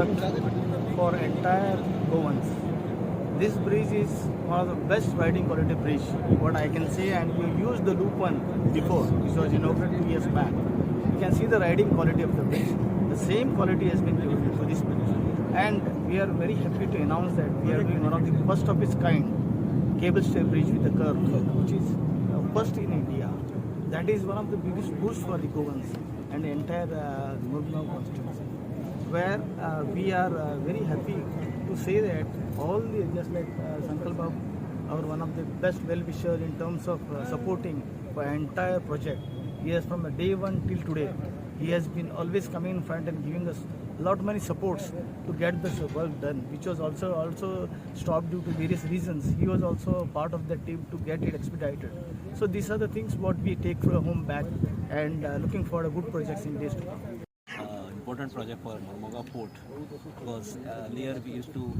product for entire Goans. This bridge is one of the best riding quality bridge, what I can say, and we used the loop one before, which was inaugurated 2 years back. You can see the riding quality of the bridge. The same quality has been given to this bridge. And we are very happy to announce that we are doing one of the first of its kind cable stay bridge with the curve, which is first in India. That is one of the biggest boosts for the Goans and the entire Murgaon constituency, where we are very happy to say that all the, just like Sankalp Babu, our one of the best well-wisher in terms of supporting the entire project. He has from the day one till today, he has been always coming in front and giving us a lot many supports to get this work done, which was also stopped due to various reasons. He was also part of the team to get it expedited. So these are the things what we take home back, and looking for a good projects in days to come. Important project for Mormugao Port, because earlier we used to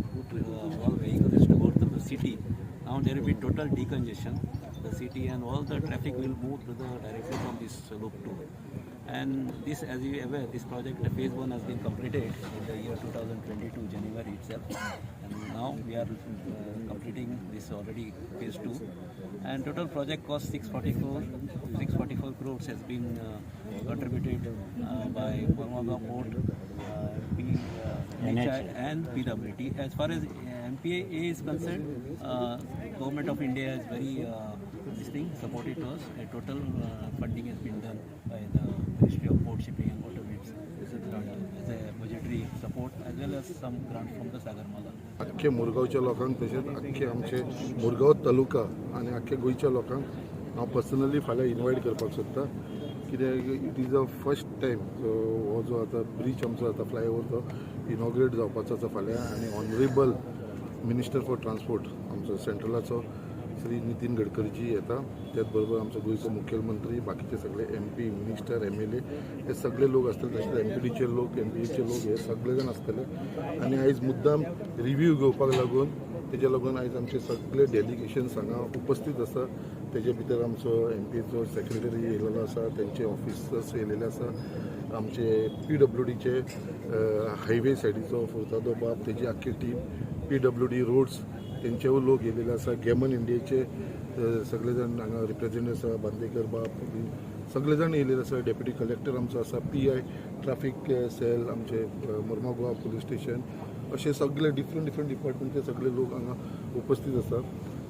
all vehicles used to go to the city. Now there will be total decongestion. The city and all the traffic will move directly from this loop 2. And this, as you are aware, this project, the phase 1 has been completed in the year 2022 January itself, and now we are completing this already phase 2. And total project cost 644 crores has been contributed by Mormugao Port, NHAI and PWT. As far as MPA is concerned, Government of India is very supported to us. A total funding has been done by the Ministry of Port Shipping and Waterways as a budgetary support, as well as some grant from the Sagarmala. अख्खे मुरगांवच्या लोकांक तशेंच अख्खे आमचे मुरगांव तालुका आनी अख्खे गोंयच्या लोकांक हांव पर्सनली फाल्यां इनवायट करपाक सोदता, कित्याक it is the first time हो जो आतां ब्रीज आमचो आतां फ्लायओवर तो इनॉग्रेट जावपाचो आसा फाल्यां, आनी ऑनरेबल मिनिस्टर फॉर ट्रान्सपोर्ट आमचो सेंट्रलाचो श्री नितीन गडकरीजी येता, त्याच बरोबर आमचो गोंयचो मुखेलमंत्री, बाकीचे सगळे MP, मिनिस्टर, MLA हे सगळे लोक आसतले, तशेंच MPDचे लोक, MPAचे लोक हे सगळे जाण आसतले. आनी आयज मुद्दाम रिव्ह्यू घेवपाक लागून तेज्या लागून आयज आमचे सगळे डेलिगेशन्स हांगा उपस्थित आसा. तेजे भितर आमचो MPAचो सेक्रेटरी येयलेलो आसा, तेंचे ऑफिसर्स येयलेले आसा, आमचे PWDचे हायवे सायडीचो फुर्तादो बाब, तेजी आख्खी टीम, PWD रोड्स तेंचेवूय लोक येयलेले आसा, गेमन इंडियाचे सगळे जाण हांगा रिप्रेझेंट आसा, बांदेकर बाब सगळे जाण येयलेले आसा, डेप्युटी कलेक्टर आमचो आसा, PI ट्रॅफिक सेल, आमचे मुर्मुगांव पुलीस स्टेशन, अशे सगळे डिफरंट डिपार्टमेंटचे सगळे लोक हांगा उपस्थित आसा.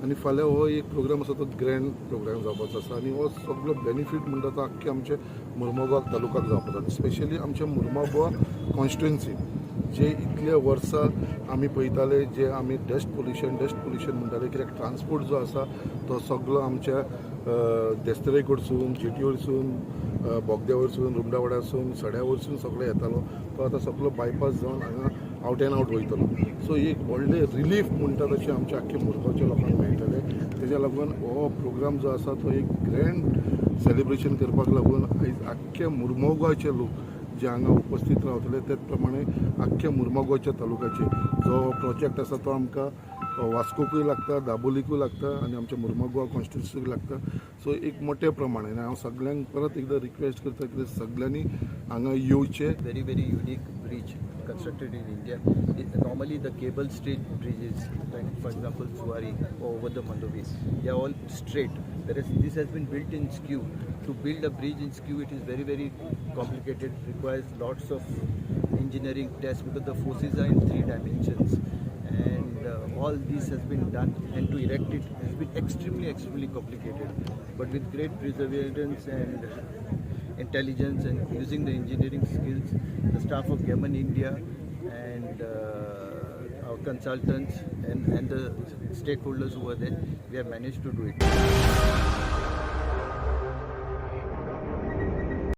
आनी फाल्यां हो एक प्रोग्राम आसा तो ग्रँड प्रोग्राम जावपाचो आसा, आनी हो सगळो बेनिफीट म्हणटा तो आख्खे आमचे मुर्मुगांव तालुक्याक जावपाचो, स्पेशली आमच्या मुर्मुगांव कॉन्स्टिट्युएन्सी जे इतले वर्सां आमी पळयताले, जे आमी डस्ट पोल्युशन म्हणटाले, कित्याक ट्रान्सपोर्ट जो आसा तो सगळो आमच्या देस्तरे कडसून, जेटी वरसून, बोगद्या वरसून, रुमडा वाड्यासून, सड्या वरसून सगळो येतालो, तो आतां सगळो बायपास जावन हांगा आवट एंड आवट वयतलो. सो एक व्हडलें रिलीफ म्हणटा तशें आमच्या आख्खे मुर्गांवच्या लोकांक मेळटलें. तेज्या लागून हो प्रोग्राम जो आसा तो एक ग्रँड सेलिब्रेशन करपाक लागून आयज आख्खे मुर्मुगांवचे लोक जे हांगा उपस्थित रावतले, तेच प्रमाणे आख्ख्या मुर्मुगांवच्या तालुक्याचे जो प्रोजेक्ट आसा तो आमकां वास्कोकूय लागता, दाबोलीकूय लागता, आनी आमच्या मुर्मुगांव कॉन्स्टिट्युएन्सीक लागता. सो एक मोठ्या प्रमाणें हांव सगळ्यांक परत एकदां रिक्वेस्ट करता की सगळ्यांनी हांगा येवचें. Very unique bridge constructed in India. Normally the cable stayed bridges, like for example Zuari or over the Mandovis, they are all straight. Whereas this has been built in skew. To build a bridge in skew, it is very complicated. It requires lots of engineering tests because the forces are in 3 dimensions, and all this has been done, and to erect it has been extremely complicated. But with great perseverance and intelligence and using the engineering skills, the staff of Geman India and our consultants and the stakeholders who were there, we have managed to do it.